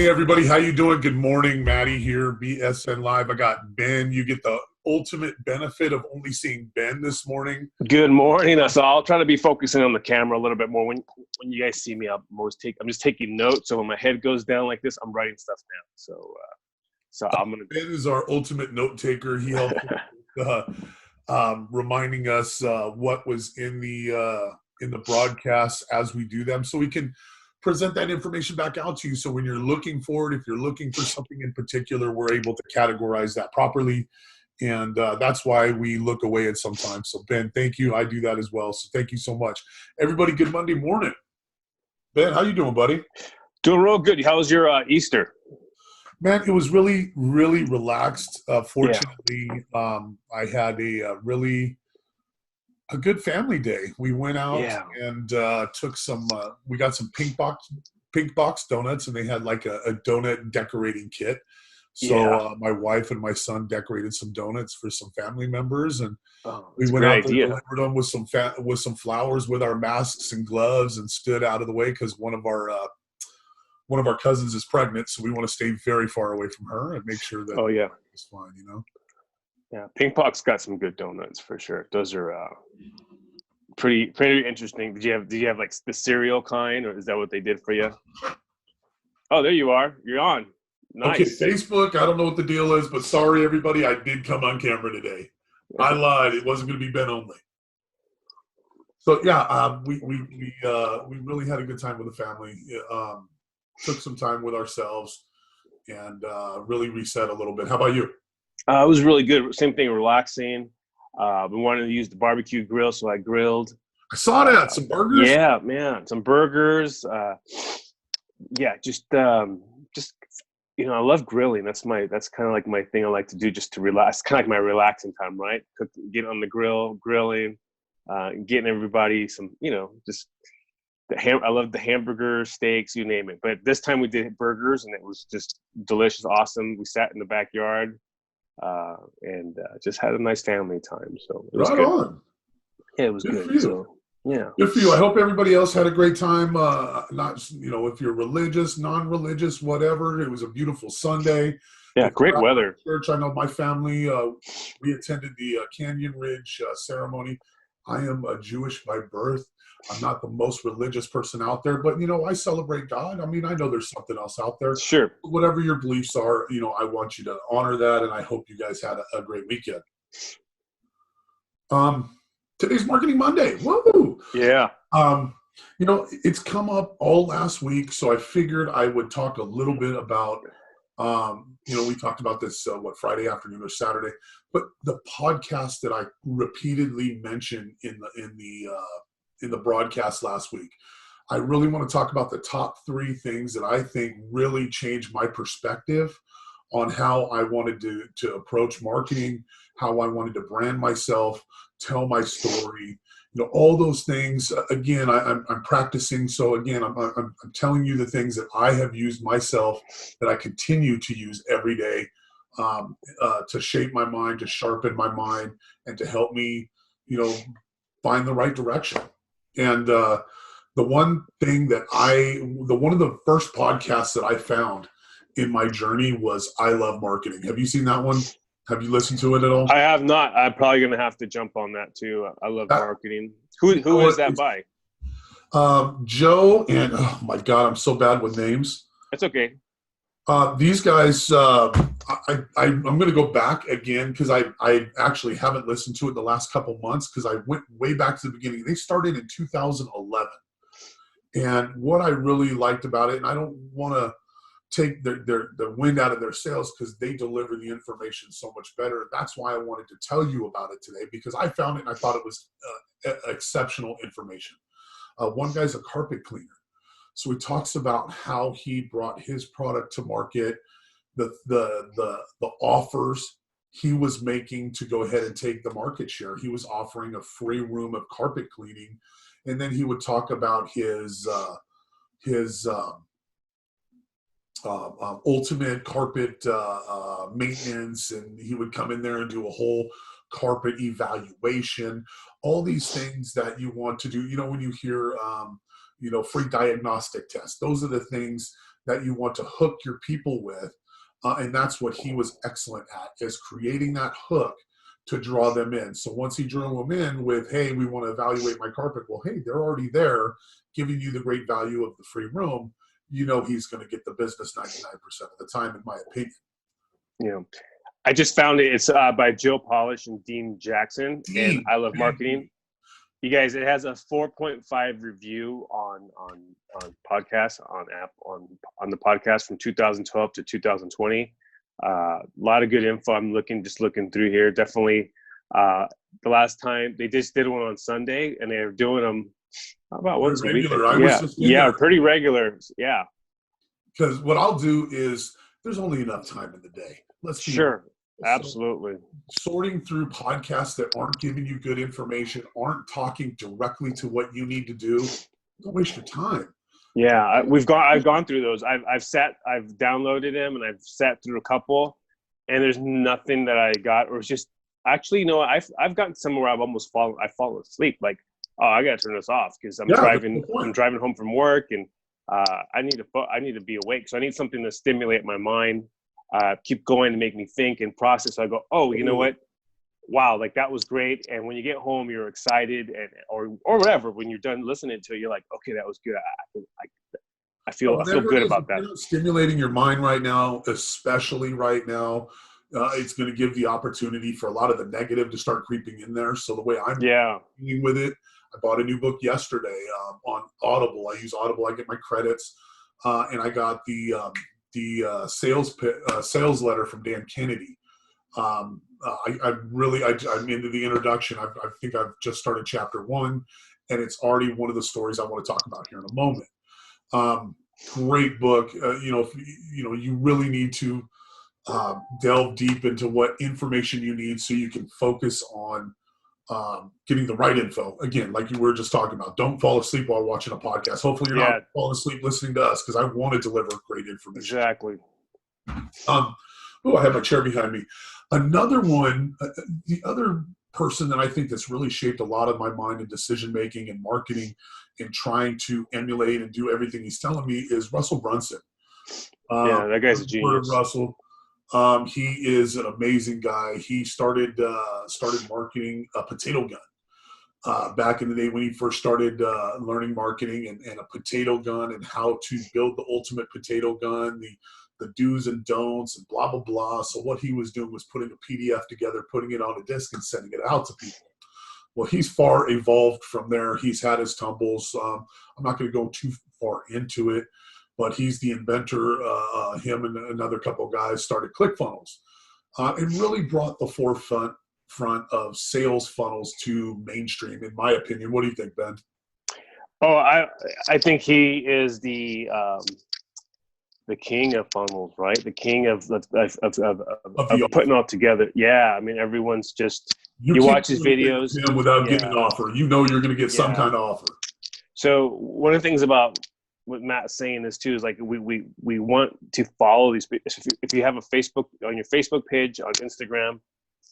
Hey everybody, how you doing? Good morning, Matty here, BSN Live. I got Ben. You get the ultimate benefit of only seeing Ben this morning. Good morning. So I'll try to be focusing on the camera a little bit more. When you guys see me, I'm just taking notes. So when my head goes down like this, I'm writing stuff down. So I'm gonna. Ben is our ultimate note taker. He helped reminding us what was in the broadcast as we do them, so we can present that information back out to you. So when you're looking for it, if you're looking for something in particular, we're able to categorize that properly. And that's why we look away at sometimes. So Ben, thank you. I do that as well. So thank you so much. Everybody, good Monday morning. Ben, how you doing, buddy? Doing real good. How was your Easter? Man, it was really, really relaxed. Fortunately, I had a good family day. We went out and took some. We got some pink box donuts, and they had like a donut decorating kit. So my wife and my son decorated some donuts for some family members, and we went out there, delivered them with some flowers, with our masks and gloves, and stood out of the way because one of our cousins is pregnant, so we want to stay very far away from her and make sure that it's fine, you know. Yeah, Pink Box got some good donuts for sure. Those are pretty interesting. Did you have like the cereal kind, or is that what they did for you? Oh, there you are. You're on. Nice. Okay, Facebook. I don't know what the deal is, but sorry everybody, I did come on camera today. I lied. It wasn't going to be Ben only. So yeah, we really had a good time with the family. Took some time with ourselves and really reset a little bit. How about you? It was really good. Same thing, relaxing. We wanted to use the barbecue grill, so I grilled. I saw that. Some burgers? Yeah, man. Some burgers. Just I love grilling. That's kind of like my thing I like to do just to relax. Kind of like my relaxing time, right? Get on the grill, grilling, getting everybody some, just I love the hamburger, steaks, you name it. But this time we did burgers, and it was just delicious, awesome. We sat in the backyard and just had a nice family time. So it was right good. On. Yeah, it was good. For you. So, yeah. Good for you. I hope everybody else had a great time. Not, if you're religious, non-religious, whatever. It was a beautiful Sunday. Yeah, great weather. Church. I know my family, we attended the Canyon Ridge ceremony. I am Jewish by birth. I'm not the most religious person out there, but, I celebrate God. I mean, I know there's something else out there. Sure. Whatever your beliefs are, I want you to honor that, and I hope you guys had a great weekend. Today's Marketing Monday. Woo! Yeah. It's come up all last week, so I figured I would talk a little bit about, we talked about this, Friday afternoon or Saturday, but the podcast that I repeatedly mentioned in the broadcast last week. I really want to talk about the top 3 things that I think really changed my perspective on how I wanted to approach marketing, how I wanted to brand myself, tell my story, all those things. Again, I'm practicing. So again, I'm telling you the things that I have used myself, that I continue to use every day to shape my mind, to sharpen my mind, and to help me, find the right direction. And one of the first podcasts that I found in my journey was I Love Marketing. Have you seen that one? Have you listened to it at all? I have not. I'm probably going to have to jump on that too. I Love Marketing. Who is that by? Joe and, oh my God, I'm so bad with names. It's okay. These guys, I'm going to go back again because I actually haven't listened to it the last couple months because I went way back to the beginning. They started in 2011. And what I really liked about it, and I don't want to take the wind out of their sails because they deliver the information so much better. That's why I wanted to tell you about it today, because I found it and I thought it was exceptional information. One guy's a carpet cleaner. So he talks about how he brought his product to market, the offers he was making to go ahead and take the market share. He was offering a free room of carpet cleaning, and then he would talk about his ultimate carpet maintenance, and he would come in there and do a whole carpet evaluation. All these things that you want to do. When you hear free diagnostic tests. Those are the things that you want to hook your people with. And that's what he was excellent at, is creating that hook to draw them in. So once he drew them in with, hey, we want to evaluate my carpet. Well, hey, they're already there giving you the great value of the free room. You know he's going to get the business 99% of the time, in my opinion. Yeah. I just found it. It's by Joe Polish and Dean Jackson, and I Love Marketing. You guys, it has a 4.5 review on podcasts on app on the podcast from 2012 to 2020. A lot of good info. I'm looking through here. Definitely, the last time they just did one on Sunday, and they're doing them about once a week. Yeah, pretty regular. Yeah. Because what I'll do is, there's only enough time in the day. Let's be sure. Absolutely. So, sorting through podcasts that aren't giving you good information, aren't talking directly to what you need to do, don't waste your time. Yeah, I've gone through those. I've downloaded them, and I've sat through a couple, and there's nothing that I got, or it's just actually, you know, I've gotten somewhere where I've fallen asleep. Like, oh, I gotta turn this off because I'm driving home from work, and I need to be awake. So I need something to stimulate my mind. Keep going to make me think and process. So I go, oh, you know what? Wow, like that was great. And when you get home, you're excited, or whatever. When you're done listening to it, you're like, okay, that was good. I feel good about that. Stimulating your mind right now, especially right now, it's going to give the opportunity for a lot of the negative to start creeping in there. So the way I'm dealing with it, I bought a new book yesterday on Audible. I use Audible. I get my credits, and I got the sales letter from Dan Kennedy. I'm into the introduction. I think I've just started chapter 1, and it's already one of the stories I want to talk about here in a moment. Great book. You really need to delve deep into what information you need so you can focus on getting the right info. Again, like you were just talking about, don't fall asleep while watching a podcast. Hopefully you're not falling asleep listening to us, because I want to deliver great information. Exactly. I have my chair behind me. Another one, the other person that I think that's really shaped a lot of my mind in decision making and marketing and trying to emulate and do everything he's telling me is Russell Brunson. That guy's a genius. Russell. He is an amazing guy. He started marketing a potato gun back in the day when he first started learning marketing, and a potato gun and how to build the ultimate potato gun, the do's and don'ts and blah, blah, blah. So what he was doing was putting a PDF together, putting it on a disc and sending it out to people. Well, he's far evolved from there. He's had his tumbles. I'm not going to go too far into it, but he's the inventor. Him and another couple of guys started ClickFunnels and really brought the forefront of sales funnels to mainstream, in my opinion. What do you think, Ben? Oh, I think he is the king of funnels, right? The king of putting all together. Yeah, I mean, everyone's just you watch his videos without getting an offer. You know you're going to get some kind of offer. So one of the things about what Matt's saying is too is like we want to follow these. If you have a Facebook on your Facebook page, on Instagram,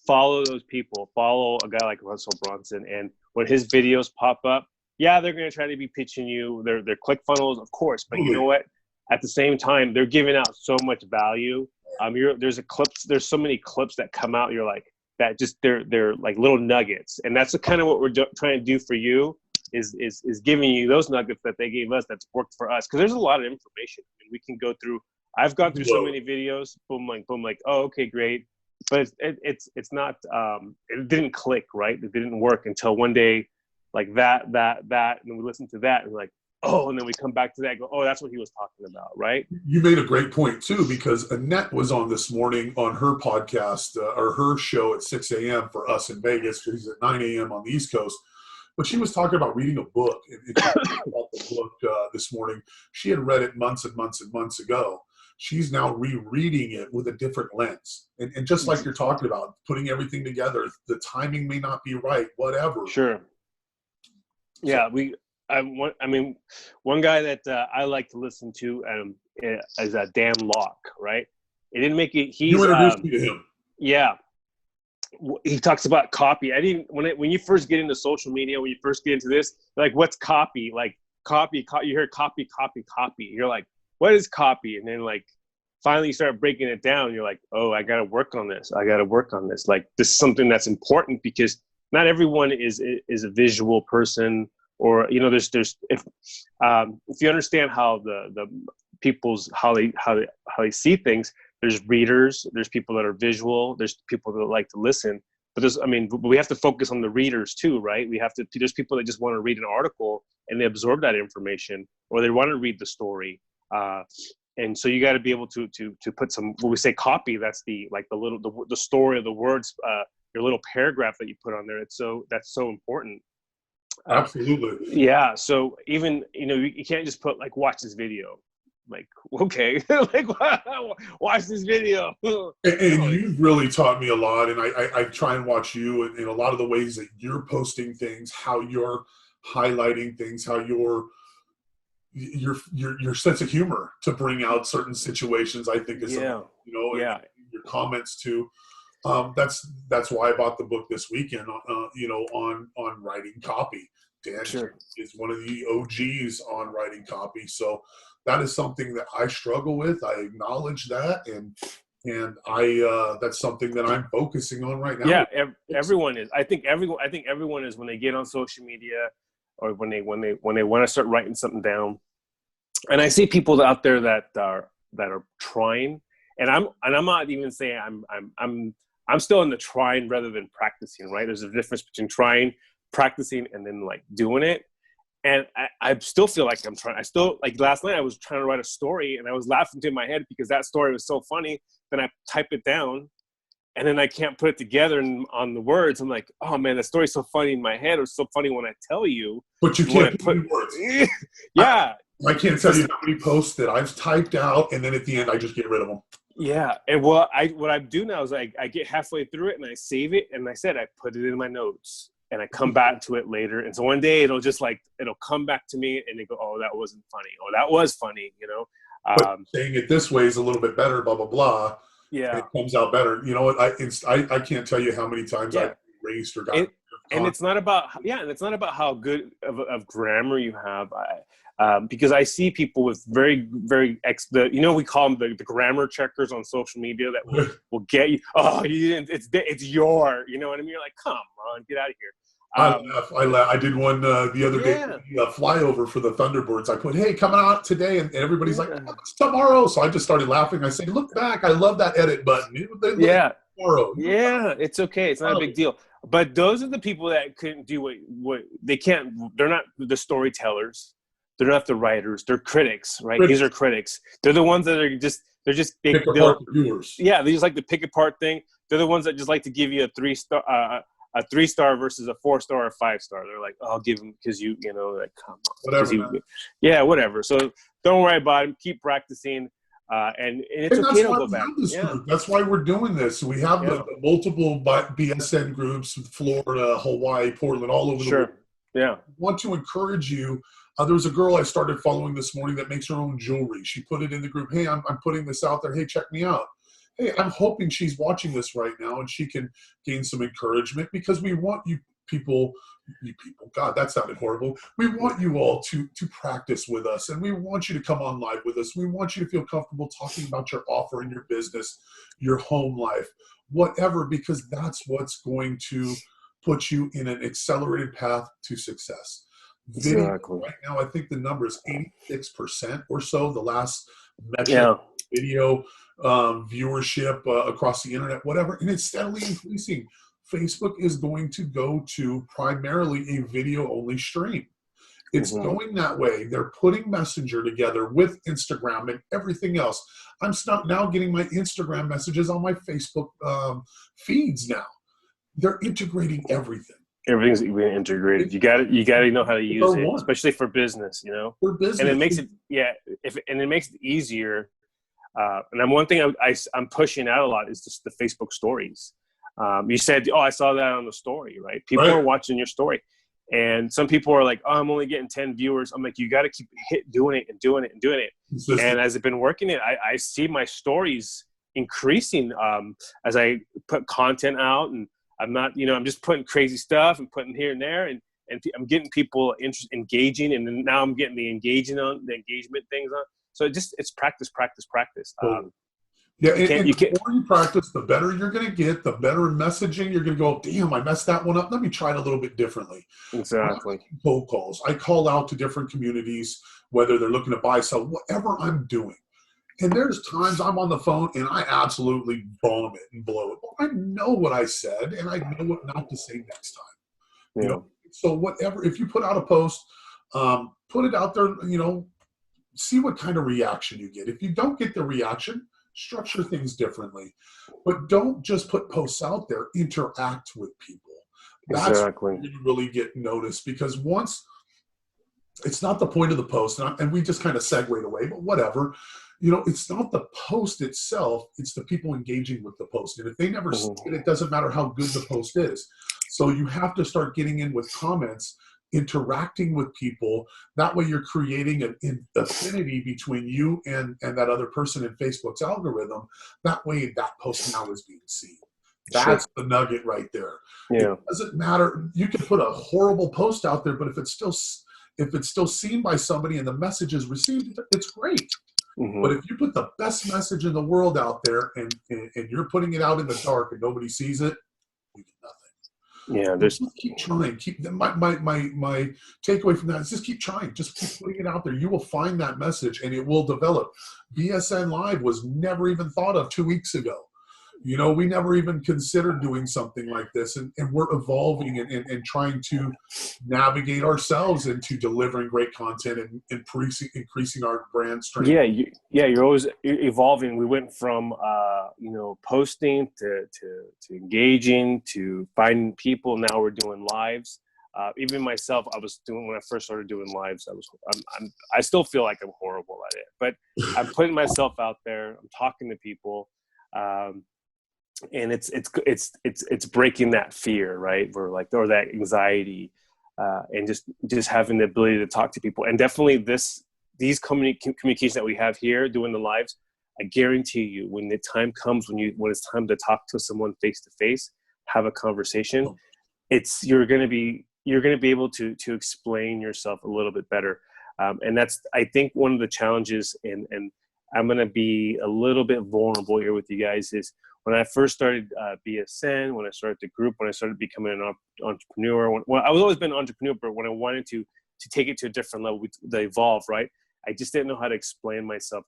follow those people. Follow a guy like Russell Brunson, and when his videos pop up, they're going to try to be pitching you. They're ClickFunnels, of course, but you know what? At the same time, they're giving out so much value. There's so many clips that come out. You're like that. Just they're like little nuggets, and that's kind of what we're trying to do for you. Is giving you those nuggets that they gave us that's worked for us, because there's a lot of information and we can go through. I've gone through so many videos, boom, like, oh, okay, great, but it's not. It didn't click, right? It didn't work until one day, like that, and then we listen to that and we're like, oh, and then we come back to that and go, oh, that's what he was talking about, right? You made a great point too, because Annette was on this morning on her podcast or her show at 6 a.m. for us in Vegas. She's at 9 a.m. on the East Coast. But she was talking about reading a book, and she talked about the book this morning. She had read it months and months and months ago. She's now rereading it with a different lens. And just like you're talking about, putting everything together, the timing may not be right, whatever. Sure. Yeah, one guy that I like to listen to is Dan Locke, right? It didn't make it. You introduced me to him. Yeah. He talks about copy. When you first get into social media, when you first get into this, like, what's copy? Like copy. You hear copy. You're like, what is copy? And then like finally you start breaking it down. You're like, oh, I got to work on this. I got to work on this. Like this is something that's important because not everyone is a visual person, or there's if you understand how the people's how they see things. There's readers, there's people that are visual, there's people that like to listen. But we have to focus on the readers too, right? There's people that just want to read an article and they absorb that information, or they want to read the story. And so you got to be able to put some, when we say copy, that's the story of the words, your little paragraph that you put on there. That's so important. Absolutely. Yeah. So even, you can't just put like, watch this video. Like, okay, like watch this video. And you've really taught me a lot, and I try and watch you in a lot of the ways that you're posting things, how you're highlighting things, how your sense of humor to bring out certain situations, I think is something, and your comments too. That's why I bought the book this weekend, on writing copy. Dan is one of the OGs on writing copy. So that is something that I struggle with. I acknowledge that. And I that's something that I'm focusing on right now. Yeah. Everyone is, I think everyone is, when they get on social media or when they want to start writing something down. And I see people out there that are trying, and I'm not even saying I'm still in the trying rather than practicing, right? There's a difference between trying, practicing, and then like doing it. And I still feel like I'm trying. I still, like last night I was trying to write a story and I was laughing to my head because that story was so funny. Then I type it down and then I can't put it together on the words. I'm like, oh man, that story's so funny in my head. It was so funny when I tell you. But you can't put in words. Yeah. I can't tell you how many posts that I've typed out and then at the end I just get rid of them. Yeah. And what I do now is I get halfway through it and I save it. And I put it in my notes. And I come back to it later. And so one day it'll come back to me and they go, oh, that wasn't funny. Oh, that was funny, But saying it this way is a little bit better, blah, blah, blah. Yeah. And it comes out better. You know what? I can't tell you how many times I've erased or gotten. And it's not about, how good of grammar you have. Because I see people with very, very, we call them the grammar checkers on social media that will get you. Oh, it's your, you know what I mean? You're like, come on, get out of here. I laugh. I did one the other day, flyover for the Thunderbirds. I put, hey, coming out today. And everybody's like, oh, it's tomorrow. So I just started laughing. I said, look back. I love that edit button. Tomorrow. Yeah, it's okay. It's not a big deal. But those are the people that couldn't do what they can't. They're not the storytellers. They're not the writers. They're critics, right? These are critics. They're the ones that are just. They're just pick apart the viewers. Yeah, they just like the pick apart thing. They're the ones that just like to give you a 3-star versus a 4-star or 5-star. They're like, oh, I'll give them because like, come on. Whatever. Whatever. So don't worry about it. Keep practicing. And it's okay to go back. That's why we're doing this. We have the multiple BSN groups, Florida, Hawaii, Portland, all over the world. Yeah. I want to encourage you. There was a girl I started following this morning that makes her own jewelry. She put it in the group. Hey, I'm putting this out there. Hey, check me out. Hey, I'm hoping she's watching this right now and she can gain some encouragement because we want you people, God, that sounded horrible. We want you all to practice with us, and we want you to come on live with us. We want you to feel comfortable talking about your offer in your business, your home life, whatever, because that's what's going to put you in an accelerated path to success. Video, right now, I think the number is 86% or so, the last metric video viewership across the internet, whatever, and it's steadily increasing. Facebook is going to go to primarily a video-only stream. It's going that way. They're putting Messenger together with Instagram and everything else. I'm now getting my Instagram messages on my Facebook feeds now. They're integrating everything. Everything's being integrated. You got to know how to use it, especially for business. For business, and it makes it it makes it easier. And then one thing I'm pushing out a lot is just the Facebook stories. You said, oh, I saw that on the story, right? People are watching your story. And some people are like, oh, I'm only getting 10 viewers. I'm like, you got to keep doing it and doing it and doing it. And as I've been working it, I see my stories increasing as I put content out. And I'm not, I'm just putting crazy stuff and putting here and there. And I'm getting people engaging. And then now I'm getting the engagement things on. So it's practice, practice, practice. Yeah, You can't, and you the can't. more you practice, the better you're going to get, the better in messaging. You're going to go, damn, I messed that one up. Let me try it a little bit differently. When I'm Exactly. making cold calls, I call out to different communities, whether they're looking to buy, sell, whatever I'm doing. And there's times I'm on the phone and I absolutely bomb it and blow it. Well, I know what I said and I know what not to say next time. You Yeah. know, so whatever, if you put out a post, put it out there, you know, see what kind of reaction you get. If you don't get the reaction, structure things differently. But don't just put posts out there, interact with people. That's Exactly. when you really get noticed, because once it's not the point of the post, and we just kind of segued away, but whatever. You know, it's not the post itself, it's the people engaging with the post. And if they never see it, it doesn't matter how good the post is. So you have to start getting in with comments, interacting with people. That way you're creating an affinity between you and that other person in Facebook's algorithm. That way that post now is being seen. That's the nugget right there. Yeah. It doesn't matter. You can put a horrible post out there, but if it's still seen by somebody and the message is received, it's great. But if you put the best message in the world out there and you're putting it out in the dark and nobody sees it, we get nothing. Yeah, Just keep trying. My takeaway from that is just keep trying. Just keep putting it out there. You will find that message and it will develop. BSN Live was never even thought of 2 weeks ago. You know, we never even considered doing something like this, and we're evolving and trying to navigate ourselves into delivering great content and increasing our brand strength. You're always evolving. We went from posting to engaging to finding people. Now we're doing lives. Even myself, I was doing, when I first started doing lives, I still feel like I'm horrible at it, but I'm putting myself out there. I'm talking to people. And it's breaking that fear, right? Or that anxiety, and just having the ability to talk to people. And definitely these communications that we have here doing the lives, I guarantee you, when the time comes, when it's time to talk to someone face to face, have a conversation, you're going to be able to explain yourself a little bit better. And that's, I think, one of the challenges, and I'm going to be a little bit vulnerable here with you guys, is when I first started BSN, when I started the group, when I started becoming an entrepreneur, I was always been an entrepreneur, but when I wanted to take it to a different level, they evolve, right? I just didn't know how to explain myself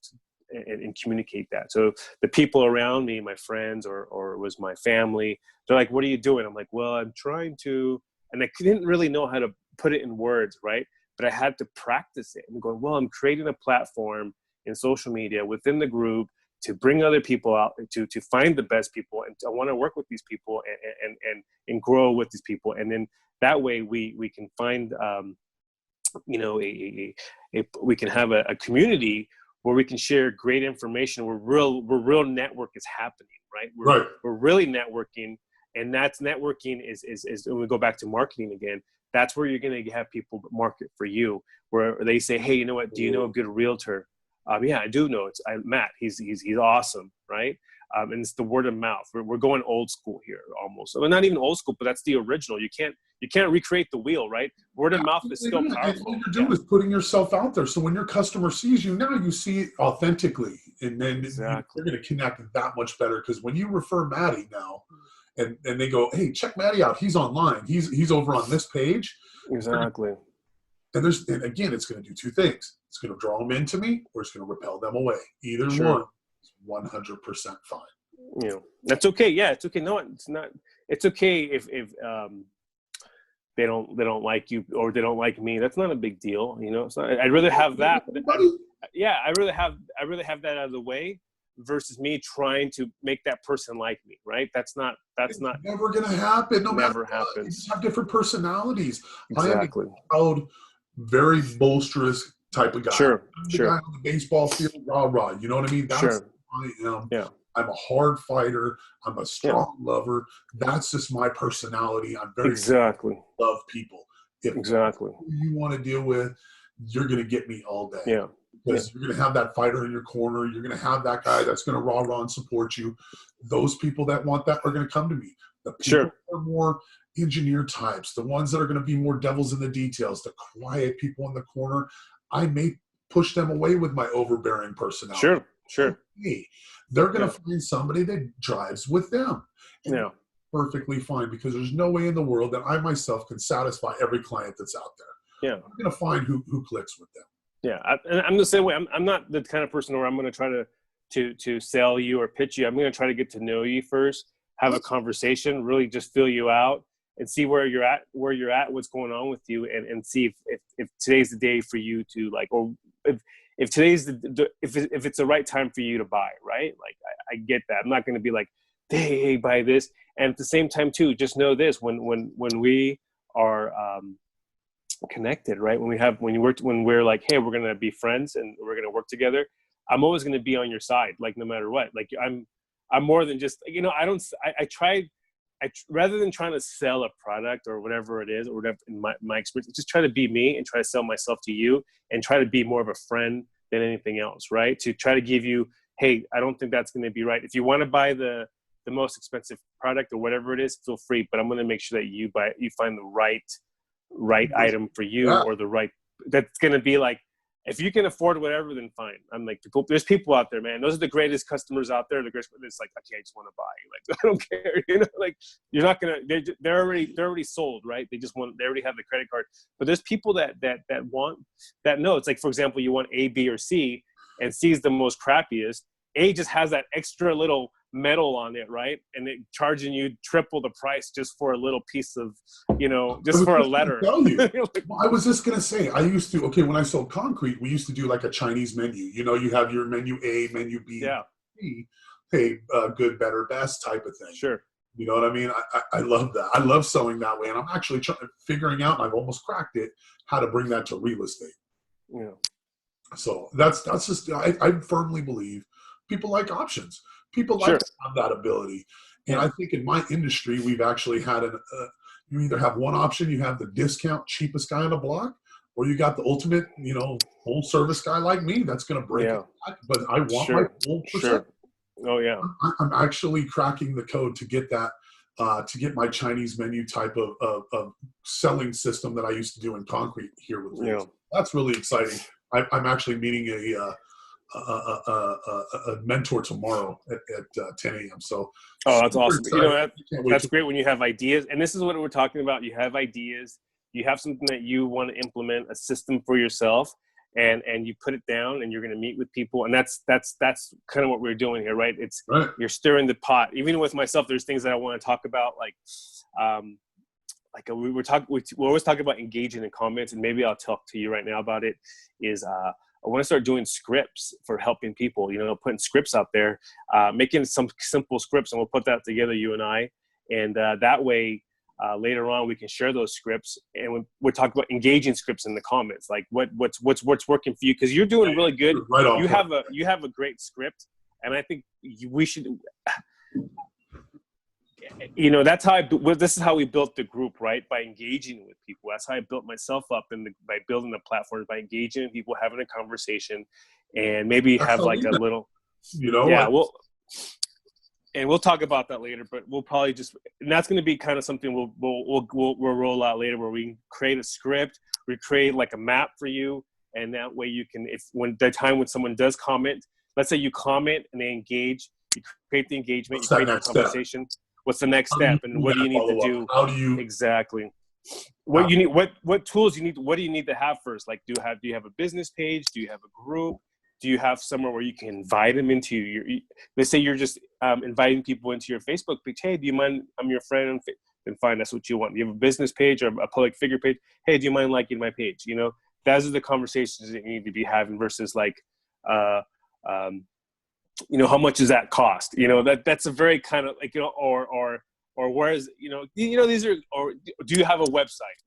and communicate that. So the people around me, my friends, or it was my family, they're like, what are you doing? I'm like, well, I'm trying to, and I didn't really know how to put it in words, right? But I had to practice it. I'm going, well, I'm creating a platform in social media within the group to bring other people out, to find the best people, and I want to work with these people and grow with these people, and then that way we can find we can have a community where we can share great information, where real network is happening, right? We're really networking, and that's networking is when we go back to marketing again. That's where you're going to have people market for you, where they say, hey, you know what? Do you know a good realtor? Yeah, I do know. It's Matt. He's awesome, right? And it's the word of mouth. We're going old school here, almost. I mean, not even old school, but that's the original. You can't recreate the wheel, right? Word of mouth is still powerful. And all you're doing is putting yourself out there. So when your customer sees you, now you see it authentically, and then you're going to connect that much better. Because when you refer Matty now, and they go, hey, check Matty out. He's online. He's over on this page. Exactly. And again, it's going to do two things. It's going to draw them into me, or it's going to repel them away. Either one is 100% fine. You know, that's okay. Yeah, it's okay. No, it's not. It's okay if they don't like you, or they don't like me. That's not a big deal. You know, it's not. I'd rather have that. I'd rather have that out of the way versus me trying to make that person like me. Right? That's not never going to happen. Never happens. You just have different personalities. Exactly. I am a proud, very boisterous type of guy. Sure. I'm the guy on the baseball field, rah. You know what I mean? That's who I am. Yeah. I'm a hard fighter. I'm a strong lover. That's just my personality. I'm very love people. If that's who you want to deal with, you're going to get me all day. Yeah. Because you're going to have that fighter in your corner. You're going to have that guy that's going to rah and support you. Those people that want that are going to come to me. The people that are more engineer types, the ones that are going to be more devils in the details, the quiet people in the corner, I may push them away with my overbearing personality. Sure. Hey, they're going to find somebody that drives with them. And Yeah. perfectly fine, because there's no way in the world that I myself can satisfy every client that's out there. Yeah. I'm going to find who clicks with them. Yeah. And I'm the same way. I'm not the kind of person where I'm going to try to sell you or pitch you. I'm going to try to get to know you first, have a conversation, really just fill you out and see where you're at, what's going on with you, and see if today's the day for you to like, or if today's if it's the right time for you to buy, right? Like I get that. I'm not going to be like, hey, buy this. And at the same time too, just know this, when we are connected, right? When we're like, hey, we're going to be friends and we're going to work together, I'm always going to be on your side, like no matter what. Like I'm more than just, rather than trying to sell a product or whatever it is, or whatever in my experience, just try to be me and try to sell myself to you and try to be more of a friend than anything else, right? To try to give you, hey, I don't think that's going to be right. If you want to buy the most expensive product or whatever it is, feel free, but I'm going to make sure that you find the right item for you, or the right, that's going to be like, if you can afford whatever, then fine. I'm like, there's people out there, man. Those are the greatest customers out there. It's like, okay, I just want to buy. Like, I don't care. Like you're not gonna. They're already sold, right? They already have the credit card. But there's people that want that. No, it's like, for example, you want A, B, or C, and C is the most crappiest. A just has that extra little metal on it, right? And it charging you triple the price just for a little piece of, just for a letter. Tell you. Well, I was just going to say, when I sold concrete, we used to do like a Chinese menu. You have your menu A, menu B, C, hey, good, better, best type of thing. Sure. You know what I mean? I love that. I love selling that way. And I'm actually figuring out, and I've almost cracked it, how to bring that to real estate. Yeah. So that's just, I firmly believe people like options. People like to have that ability. And I think in my industry, we've actually had you either have one option, you have the discount cheapest guy on the block, or you got the ultimate, full service guy like me that's going to break it. But I want my full percent. Oh yeah. I'm actually cracking the code to get that, to get my Chinese menu type of selling system that I used to do in concrete here with me. That's really exciting. I'm actually meeting a mentor tomorrow at 10 a.m. So, that's awesome. That's great when you have ideas. And this is what we're talking about. You have ideas. You have something that you want to implement, a system for yourself, and you put it down, and you're going to meet with people. And that's kind of what we're doing here, right? It's You're stirring the pot. Even with myself, there's things that I want to talk about, like we always talk about engaging in comments, and maybe I'll talk to you right now about it. I want to start doing scripts for helping people, putting scripts out there, making some simple scripts, and we'll put that together, you and I. And that way, later on, we can share those scripts, and we're talking about engaging scripts in the comments, like what's working for you, because you're doing really good. You have a great script, and I think we should. That's how this is how we built the group, right? By engaging with people. That's how I built myself up by building the platform, by engaging with people, having a conversation, and maybe have like a little, we'll talk about that later, but we'll probably and that's going to be kind of something we'll roll out later, where we can create a script, we create like a map for you. And that way you can, when someone does comment, let's say you comment and they engage, you create the engagement, you create the conversation. What's the next step, and what do you need to do? How do you exactly? What you need? What tools you need? What do you need to have first? Like, do you have a business page? Do you have a group? Do you have somewhere where you can invite them into your? Let's say you're just inviting people into your Facebook page. Hey, do you mind? I'm your friend. Then fine, that's what you want. You have a business page or a public figure page. Hey, do you mind liking my page? Those are the conversations that you need to be having versus like. How much does that cost? That's a very kind of like, or where is, these are, or do you have a website?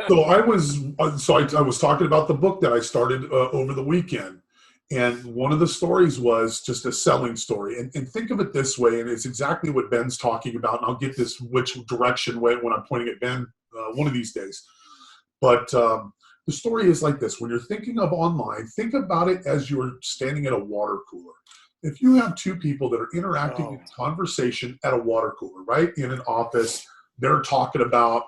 So I was talking about the book that I started over the weekend. And one of the stories was just a selling story. And think of it this way, and it's exactly what Ben's talking about. And I'll get this which direction when I'm pointing at Ben one of these days. But the story is like this. When you're thinking of online, think about it as you're standing at a water cooler. If you have two people that are interacting in conversation at a water cooler, right, in an office, they're talking about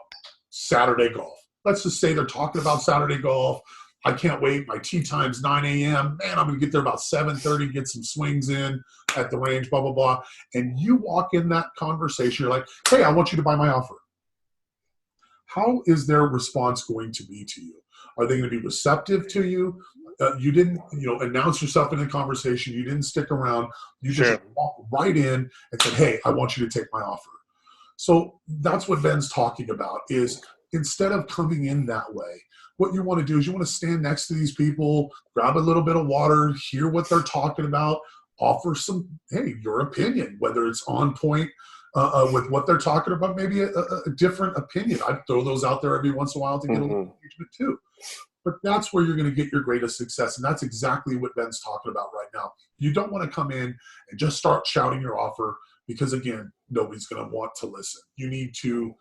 Saturday golf. Let's just say they're talking about Saturday golf. I can't wait. My tee time's 9 a.m. Man, I'm going to get there about 7:30, get some swings in at the range, blah, blah, blah. And you walk in that conversation, you're like, hey, I want you to buy my offer. How is their response going to be to you? Are they going to be receptive to you? You didn't, announce yourself in the conversation. You didn't stick around. You just walked right in and said, hey, I want you to take my offer. So that's what Ben's talking about is instead of coming in that way, what you want to do is you want to stand next to these people, grab a little bit of water, hear what they're talking about, offer some, hey, your opinion, whether it's on point with what they're talking about, maybe a different opinion. I'd throw those out there every once in a while to get a little engagement too. But that's where you're going to get your greatest success. And that's exactly what Ben's talking about right now. You don't want to come in and just start shouting your offer because, again, nobody's going to want to listen. You need to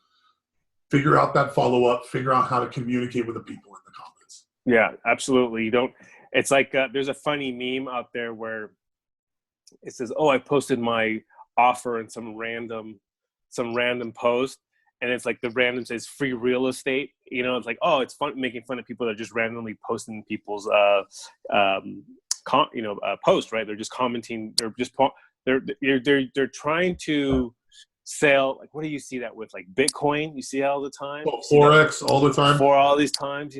figure out that follow-up, figure out how to communicate with the people in the comments. Yeah, absolutely. You don't. It's like there's a funny meme out there where it says, oh, I posted my offer in some random post. And it's like the random says free real estate. It's like, oh, it's fun making fun of people that are just randomly posting people's post, right? They're just commenting. They're trying to sell. Like, what do you see that with? Like Bitcoin, you see that all the time. Forex all the time. For all these times,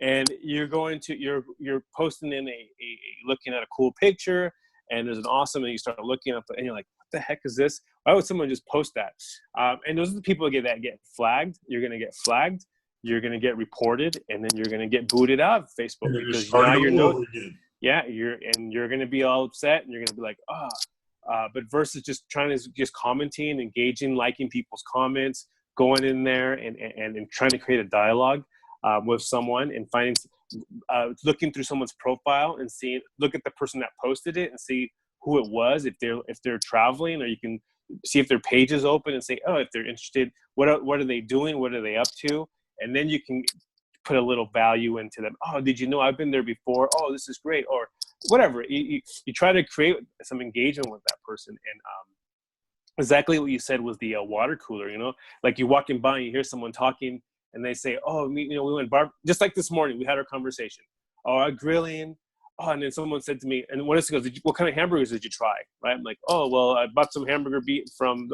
and you're posting in a looking at a cool picture, and there's an awesome, and you start looking up, and you're like, what the heck is this? Why would someone just post that? And those are the people that get flagged. You're going to get flagged. You're going to get reported, and then you're going to get booted out of Facebook because now you're going to be all upset, and you're going to be like, but versus just commenting, engaging, liking people's comments, going in there and trying to create a dialogue with someone and finding, looking through someone's profile and look at the person that posted it and see who it was, if they're traveling, or you can see if their page is open and say, oh, if they're interested, what are they doing? What are they up to? And then you can put a little value into them. Oh, did you know I've been there before? Oh, this is great. Or whatever. You try to create some engagement with that person. And exactly what you said was the water cooler, like you're walking by and you hear someone talking and they say, oh, we went just like this morning, we had our conversation. Oh, grilling. Oh, and then someone said to me, and what goes, what kind of hamburgers did you try? Right? I'm like, oh, well, I bought some hamburger meat from,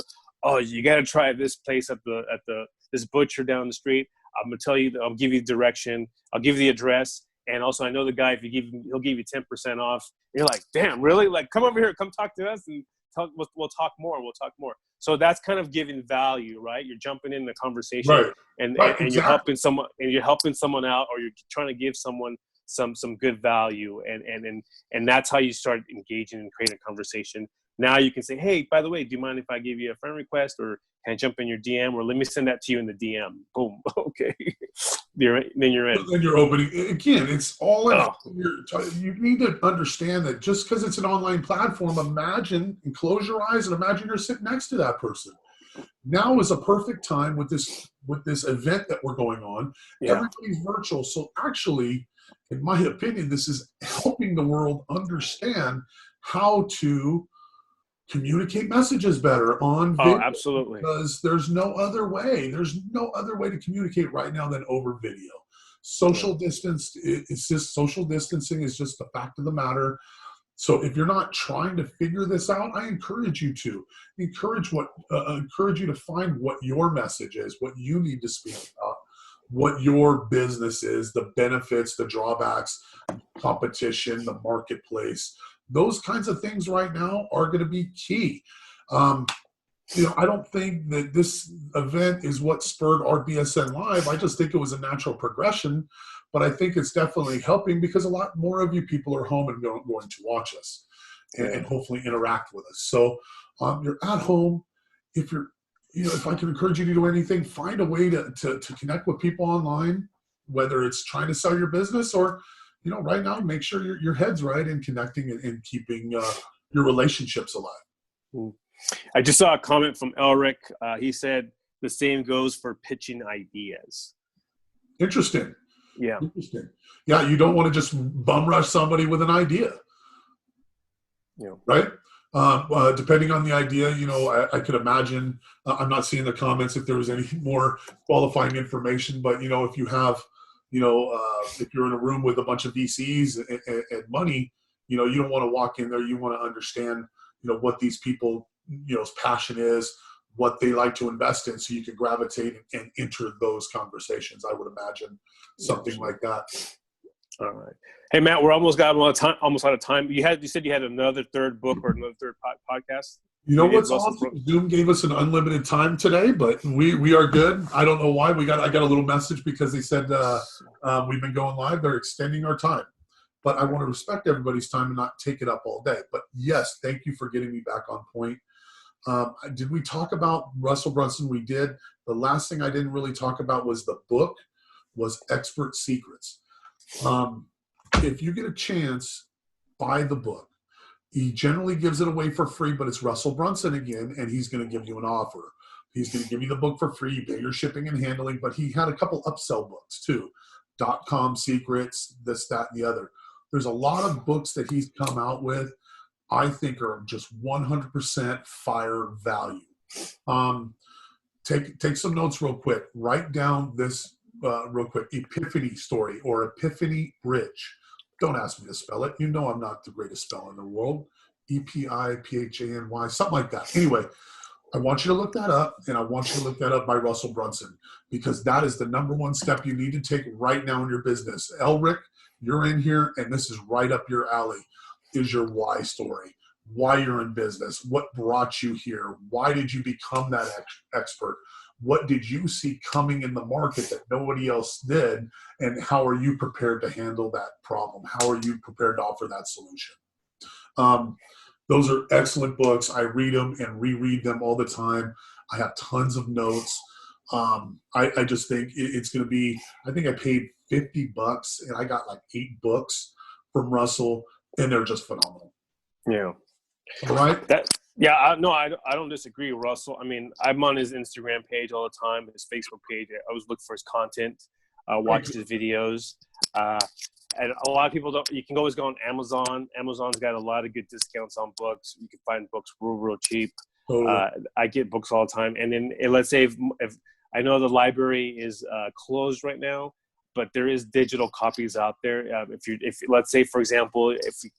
you got to try this place at this butcher down the street. I'm going to tell you, I'll give you direction. I'll give you the address. And also I know the guy, he'll give you 10% off. And you're like, damn, really? Like, come over here, come talk to us and we'll talk more. We'll talk more. So that's kind of giving value, right? You're jumping in the conversation, right. and exactly. you're helping someone out, or you're trying to give someone some good value, and that's how you start engaging and creating a conversation. Now you can say, hey, by the way, do you mind if I give you a friend request, or can I jump in your DM, or let me send that to you in the DM? Boom. Okay. Then you're in. Then you're opening. Again, it's all you need to understand that just because it's an online platform, imagine and close your eyes and imagine you're sitting next to that person. Now is a perfect time with this event that we're going on. Yeah. Everybody's virtual. So actually, in my opinion, this is helping the world understand how to communicate messages better on video. Oh, absolutely. Because there's no other way. There's no other way to communicate right now than over video. Social distance, it's just social distancing is just the fact of the matter. So if you're not trying to figure this out, I encourage you to. Encourage you to find what your message is, what you need to speak about, what your business is, the benefits, the drawbacks, competition, the marketplace. Those kinds of things right now are going to be key. I don't think that this event is what spurred our BSN Live. I just think it was a natural progression, but I think it's definitely helping because a lot more of you people are home and going to watch us and hopefully interact with us. So you're at home. If I can encourage you to do anything, find a way to connect with people online, whether it's trying to sell your business or right now, make sure your head's right in connecting and keeping your relationships alive. I just saw a comment from Elric. He said the same goes for pitching ideas. Interesting. Yeah. Interesting. Yeah, you don't want to just bum rush somebody with an idea. Yeah. Right? Depending on the idea, I could imagine, I'm not seeing the comments if there was any more qualifying information, but, if you have, if you're in a room with a bunch of VCs and money, you don't want to walk in there. You want to understand, what these people, passion is, what they like to invest in, so you can gravitate and enter those conversations. I would imagine something like that. All right. Hey, Matt, we're almost out of time. You said you had another third book or another third podcast. What's awesome? Zoom gave us an unlimited time today, but we are good. I don't know why. I got a little message because they said we've been going live. They're extending our time, but I want to respect everybody's time and not take it up all day. But yes, thank you for getting me back on point. Did we talk about Russell Brunson? We did. The last thing I didn't really talk about was the book, was Expert Secrets. If you get a chance, buy the book. He generally gives it away for free, but it's Russell Brunson again, and he's going to give you an offer. He's going to give you the book for free. You pay your shipping and handling, but he had a couple upsell books too. .com secrets, this, that, and the other. There's a lot of books that he's come out with I think are just 100% fire value. Take some notes real quick. Write down this real quick. Epiphany story or Epiphany Bridge. Don't ask me to spell it. I'm not the greatest speller in the world. Epiphany, something like that. Anyway, I want you to look that up, and I want you to look that up by Russell Brunson, because that is the number one step you need to take right now in your business. Elric, you're in here, and this is right up your alley, is your why story. Why you're in business. What brought you here? Why did you become that expert? What did you see coming in the market that nobody else did? And how are you prepared to handle that problem? How are you prepared to offer that solution? Those are excellent books. I read them and reread them all the time. I have tons of notes. I just think it's going to be, I think I paid $50 and I got like 8 books from Russell, and they're just phenomenal. Yeah. All right. I don't disagree with Russell. I mean, I'm on his Instagram page all the time, his Facebook page. I always look for his content, watch his videos. And a lot of people don't. You can always go on Amazon. Amazon's got a lot of good discounts on books. You can find books real cheap. I get books all the time. And then let's say if I know the library is closed right now, but there is digital copies out there. If let's say, for example, if you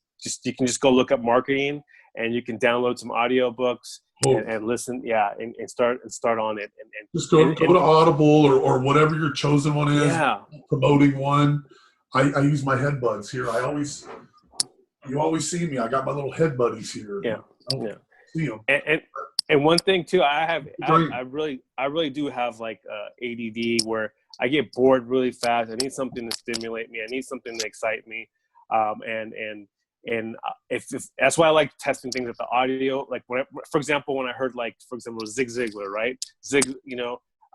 can just go look up marketing, and you can download some audio books and listen, and start on it. And just go to Audible or whatever your chosen one is. Yeah. Promoting one. I use my head buds here. You always see me. I got my little head buddies here. Yeah. See them. And one thing too, I really do have like ADD, where I get bored really fast. I need something to stimulate me. I need something to excite me. And if that's why I like testing things with the audio. Like for example, when I heard Zig Ziglar, right?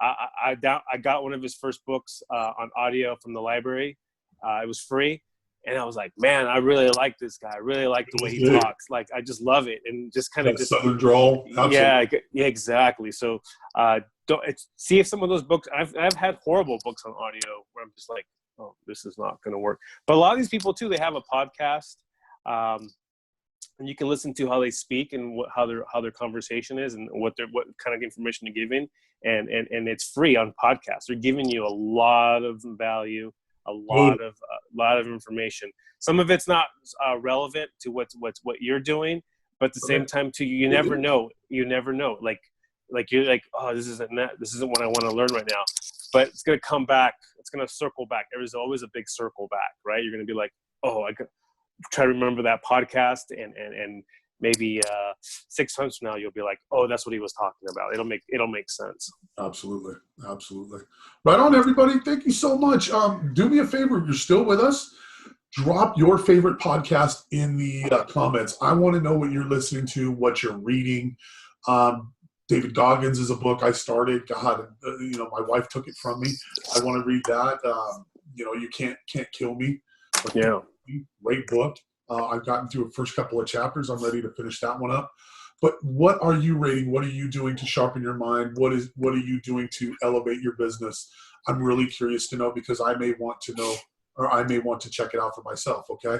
I got one of his first books on audio from the library. It was free, and I was like, man, I really like this guy. I really like the way he talks. Like, I just love it, and just kind of southern drawl. Yeah, exactly. So see if some of those books. I've had horrible books on audio where I'm just like, oh, this is not going to work. But a lot of these people too, they have a podcast. And you can listen to how they speak and how their conversation is, and what kind of information they're giving, and it's free on podcasts. They're giving you a lot of value, a lot of information. Some of it's not relevant to what you're doing, but at the same time too, you never know. Like you're like, oh, this isn't what I want to learn right now, but it's gonna come back. It's gonna circle back. There's always a big circle back, right? You're gonna be like, oh, I could try to remember that podcast, and maybe 6 months from now you'll be like, oh, that's what he was talking about. It'll make sense. Absolutely. Right on, everybody. Thank you so much. Do me a favor, if you're still with us, drop your favorite podcast in the comments. I want to know what you're listening to, what you're reading. David Goggins is a book I started. God, my wife took it from me. I want to read that. You can't kill me. Yeah. Great book. I've gotten through the first couple of chapters. I'm ready to finish that one up. But what are you reading? What are you doing to sharpen your mind? What are you doing to elevate your business? I'm really curious to know, because I may want to know, or I may want to check it out for myself. Okay.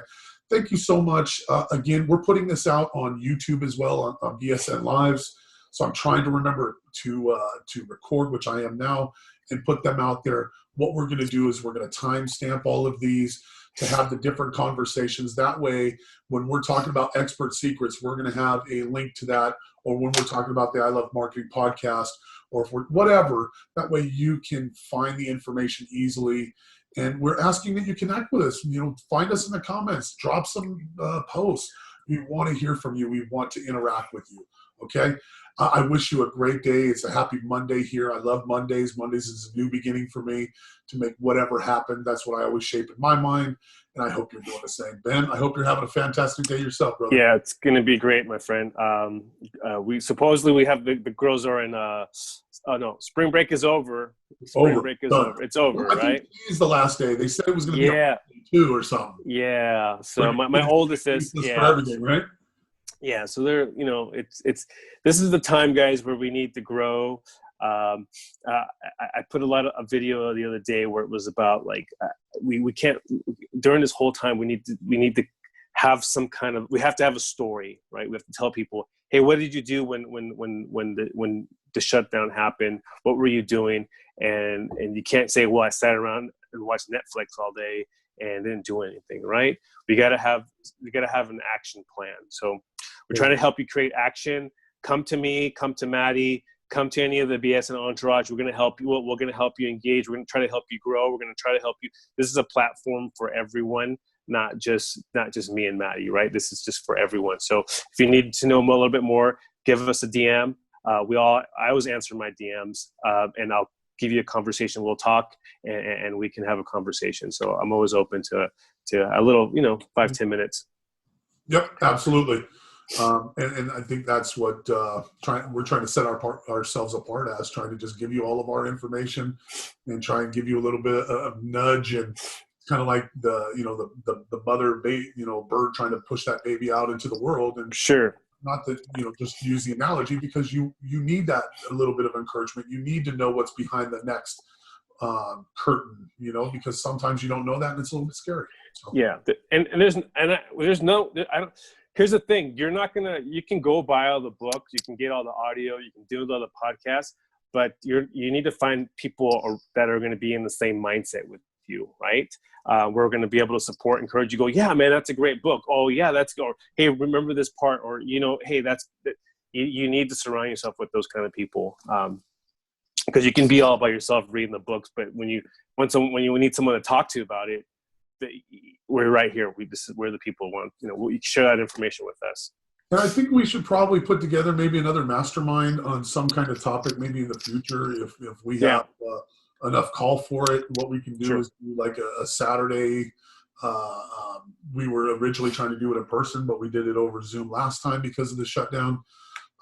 Thank you so much. Again, we're putting this out on YouTube as well, on BSN Lives. So I'm trying to remember to record, which I am now, and put them out there. What we're going to do is we're going to timestamp all of these to have the different conversations. That way, when we're talking about expert secrets, we're going to have a link to that. Or when we're talking about the I Love Marketing podcast, or if we're whatever, that way you can find the information easily. And we're asking that you connect with us. Find us in the comments, drop some posts. We want to hear from you. We want to interact with you. Okay. I wish you a great day. It's a happy Monday here. I love Mondays. Mondays is a new beginning for me to make whatever happen. That's what I always shape in my mind. And I hope you're doing the same. Ben, I hope you're having a fantastic day yourself, brother. Yeah, it's going to be great, my friend. We supposedly have the girls are in, spring break is over. Spring break is over. It's over, well, right? Today's the last day. They said it was going to be on 2 or something. Yeah. So my oldest is, for everything, right? Yeah, so it's this is the time, guys, where we need to grow. I put a lot of a video the other day where it was about like we can't during this whole time we need to have some kind of, we have to have a story, right? We have to tell people, hey, what did you do when the shutdown happened? What were you doing? And you can't say, well, I sat around and watched Netflix all day and didn't do anything, right? We gotta have an action plan. So we're trying to help you create action. Come to me, come to Matty, come to any of the BS and Entourage. We're going to help you. We're going to help you engage. We're going to try to help you grow. We're going to try to help you. This is a platform for everyone, not just me and Matty, right? This is just for everyone. So if you need to know a little bit more, give us a DM. I always answer my DMs, and I'll give you a conversation. We'll talk and we can have a conversation. So I'm always open to a little, 5-10 minutes. Yep, absolutely. And I think that's what we're trying to set ourselves apart as, trying to just give you all of our information and try and give you a little bit of nudge, and kind of like the mother bird trying to push that baby out into the world. And sure, not that just use the analogy, because you need that a little bit of encouragement. You need to know what's behind the next curtain, because sometimes you don't know that, and it's a little bit scary. So. Yeah, Here's the thing: you can go buy all the books, you can get all the audio, you can do all the podcasts, but you need to find people that are going to be in the same mindset with you, right? We're going to be able to support, encourage you. Go, yeah, man, that's a great book. Oh, yeah, or hey, remember this part, or hey, you need to surround yourself with those kind of people, because you can be all by yourself reading the books, but when you need someone to talk to about it, we're right here. We're the people want, we share that information with us. And I think we should probably put together maybe another mastermind on some kind of topic, maybe in the future, if we have enough call for it. What we can do is do like a Saturday. We were originally trying to do it in person, but we did it over Zoom last time because of the shutdown.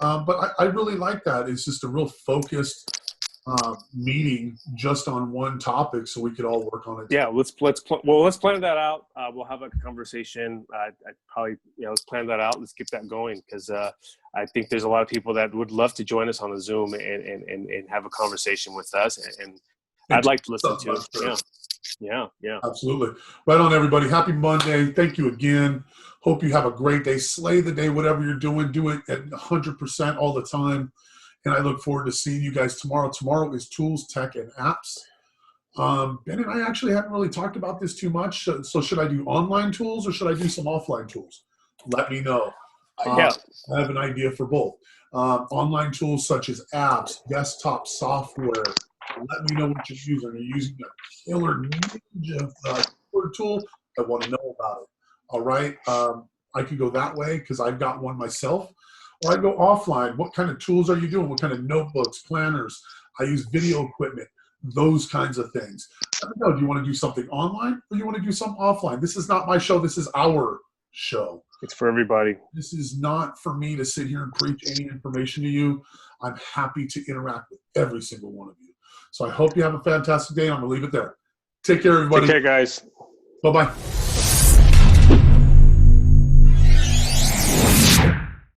But I really like that. It's just a real focused meeting just on one topic, so we could all work on it. Yeah, let's plan that out. We'll have a conversation. Let's plan that out. Let's keep that going, because I think there's a lot of people that would love to join us on a Zoom and have a conversation with us, and I'd like to listen to it. Yeah, absolutely. Right on, everybody. Happy Monday. Thank you again. Hope you have a great day. Slay the day, whatever you're doing. Do it at 100% all the time. And I look forward to seeing you guys tomorrow. Tomorrow is Tools, Tech, and Apps. Ben and I actually haven't really talked about this too much. So should I do online tools or should I do some offline tools? Let me know. I have an idea for both. Online tools such as apps, desktop software. Let me know what you're using. Are you using a killer ninja tool? I want to know about it. All right. I could go that way because I've got one myself. Or I go offline. What kind of tools are you doing? What kind of notebooks, planners? I use video equipment, those kinds of things. I don't know. Do you want to do something online or you want to do something offline? This is not my show. This is our show. It's for everybody. This is not for me to sit here and preach any information to you. I'm happy to interact with every single one of you. So I hope you have a fantastic day, and I'm going to leave it there. Take care, everybody. Take care, guys. Bye-bye.